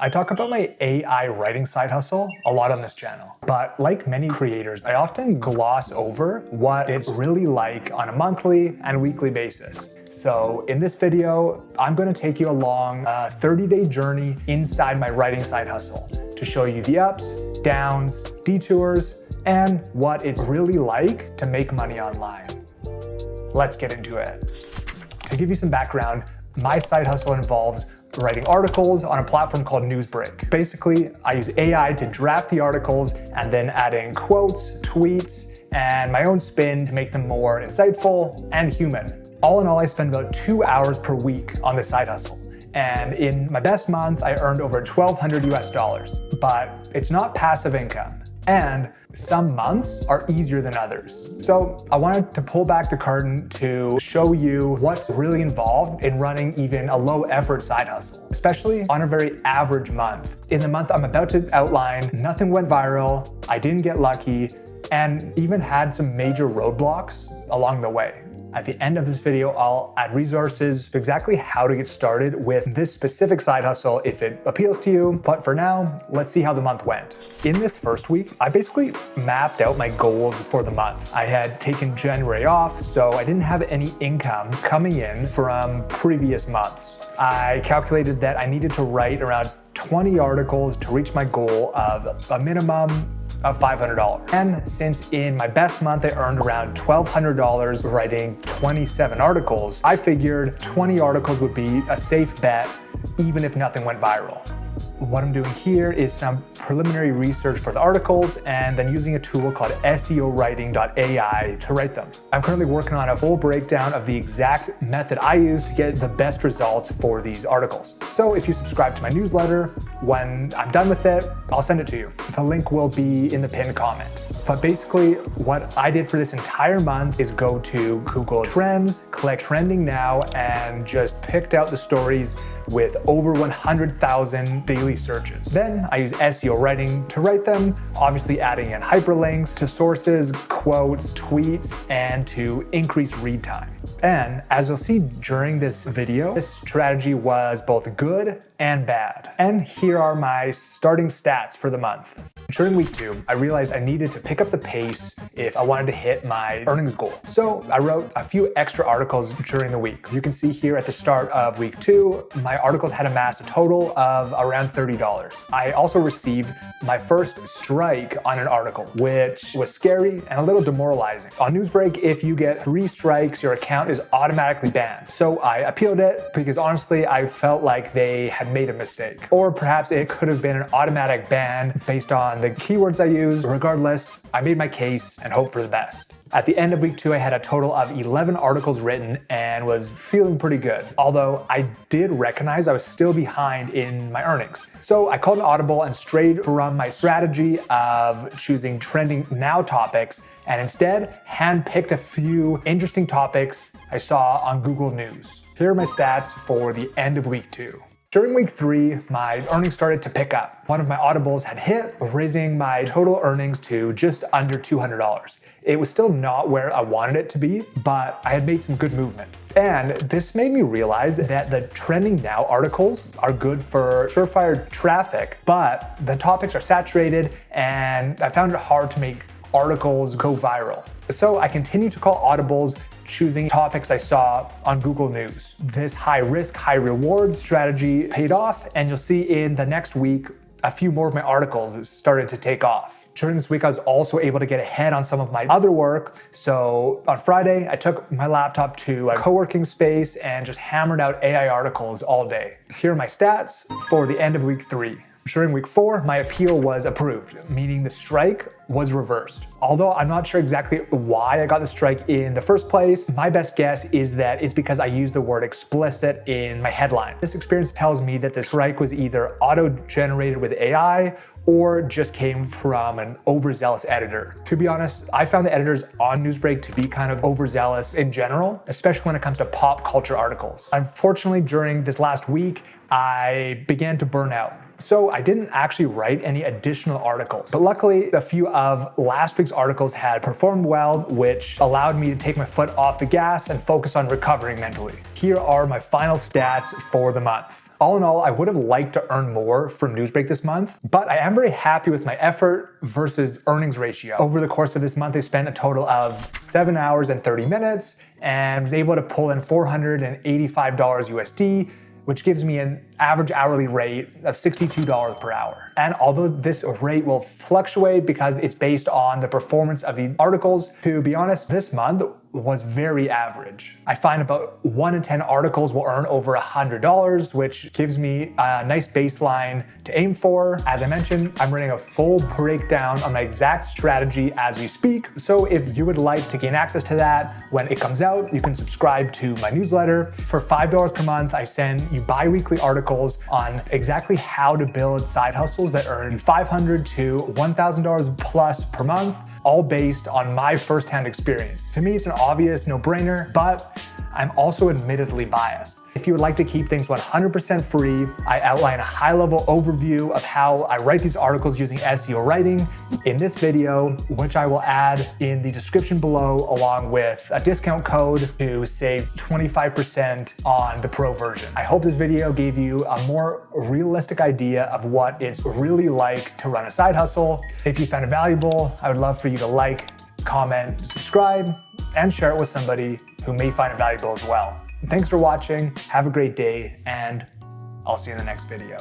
I talk about my AI writing side hustle a lot on this channel, but like many creators, I often gloss over what it's really like on a monthly and weekly basis. So in this video, I'm going to take you along a 30-day journey inside my writing side hustle to show you the ups, downs, detours, and what it's really like to make money online. Let's get into it. To give you some background, my side hustle involves writing articles on a platform called Newsbreak. Basically, I use AI to draft the articles and then add in quotes, tweets, and my own spin to make them more insightful and human. All in all, I spend about 2 hours per week on this side hustle. And in my best month, I earned over $1,200 US, but it's not passive income. And some months are easier than others. So I wanted to pull back the curtain to show you what's really involved in running even a low effort side hustle, especially on a very average month. In the month I'm about to outline, nothing went viral, I didn't get lucky, and even had some major roadblocks along the way. At the end of this video, I'll add resources to exactly how to get started with this specific side hustle if it appeals to you. But for now, let's see how the month went. In this first week, I basically mapped out my goals for the month. I had taken January off, so I didn't have any income coming in from previous months. I calculated that I needed to write around 20 articles to reach my goal of a minimum of $500. And since in my best month I earned around $1,200 writing 27 articles, I figured 20 articles would be a safe bet even if nothing went viral. What I'm doing here is some preliminary research for the articles and then using a tool called SEOWRITING.AI to write them. I'm currently working on a full breakdown of the exact method I use to get the best results for these articles. So if you subscribe to my newsletter, when I'm done with it, I'll send it to you. The link will be in the pinned comment. But basically, what I did for this entire month is go to Google Trends, click Trending Now, and just picked out the stories with over 100,000 daily searches. Then I use SEO writing to write them, obviously adding in hyperlinks to sources, quotes, tweets, and to increase read time. And as you'll see during this video, this strategy was both good and bad. And here are my starting stats for the month. During week 2, I realized I needed to pick up the pace if I wanted to hit my earnings goal. So I wrote a few extra articles during the week. You can see here at the start of week 2, my articles had amassed a total of around $30. I also received my first strike on an article, which was scary and a little demoralizing. On Newsbreak, if you get 3 strikes, your account is automatically banned. So I appealed it because honestly, I felt like they had made a mistake. Or perhaps it could have been an automatic ban based on the keywords I used. Regardless, I made my case and hoped for the best. At the end of week 2, I had a total of 11 articles written and was feeling pretty good. Although I did recognize I was still behind in my earnings. So I called an audible and strayed from my strategy of choosing trending now topics and instead handpicked a few interesting topics I saw on Google News. Here are my stats for the end of week 2. During week 3, my earnings started to pick up. One of my audibles had hit, raising my total earnings to just under $200. It was still not where I wanted it to be, but I had made some good movement. And this made me realize that the trending now articles are good for surefire traffic, but the topics are saturated and I found it hard to make articles go viral. So I continued to call audibles, choosing topics I saw on Google News. This high risk, high reward strategy paid off, and you'll see in the next week, a few more of my articles started to take off. During this week, I was also able to get ahead on some of my other work. So on Friday, I took my laptop to a co-working space and just hammered out AI articles all day. Here are my stats for the end of week 3. During week 4, my appeal was approved, meaning the strike was reversed. Although I'm not sure exactly why I got the strike in the first place, my best guess is that it's because I used the word explicit in my headline. This experience tells me that the strike was either auto-generated with AI or just came from an overzealous editor. To be honest, I found the editors on Newsbreak to be kind of overzealous in general, especially when it comes to pop culture articles. Unfortunately, during this last week, I began to burn out. So I didn't actually write any additional articles, but luckily a few of last week's articles had performed well, which allowed me to take my foot off the gas and focus on recovering mentally. Here are my final stats for the month. All in all, I would have liked to earn more from Newsbreak this month, but I am very happy with my effort versus earnings ratio. Over the course of this month, I spent a total of 7 hours and 30 minutes and was able to pull in $485 USD, which gives me an average hourly rate of $62 per hour. And although this rate will fluctuate because it's based on the performance of the articles, to be honest, this month was very average. I find about 1 in 10 articles will earn over $100, which gives me a nice baseline to aim for. As I mentioned, I'm running a full breakdown on my exact strategy as we speak. So if you would like to gain access to that when it comes out, you can subscribe to my newsletter. For $5 per month, I send you bi-weekly articles on exactly how to build side hustles that earn $500 to $1,000 plus per month, all based on my firsthand experience. To me, it's an obvious no-brainer, but I'm also admittedly biased. If you would like to keep things 100% free, I outline a high-level overview of how I write these articles using SEO writing in this video, which I will add in the description below, along with a discount code to save 25% on the pro version. I hope this video gave you a more realistic idea of what it's really like to run a side hustle. If you found it valuable, I would love for you to like, comment, subscribe, and share it with somebody who may find it valuable as well. Thanks for watching, have a great day, and I'll see you in the next video.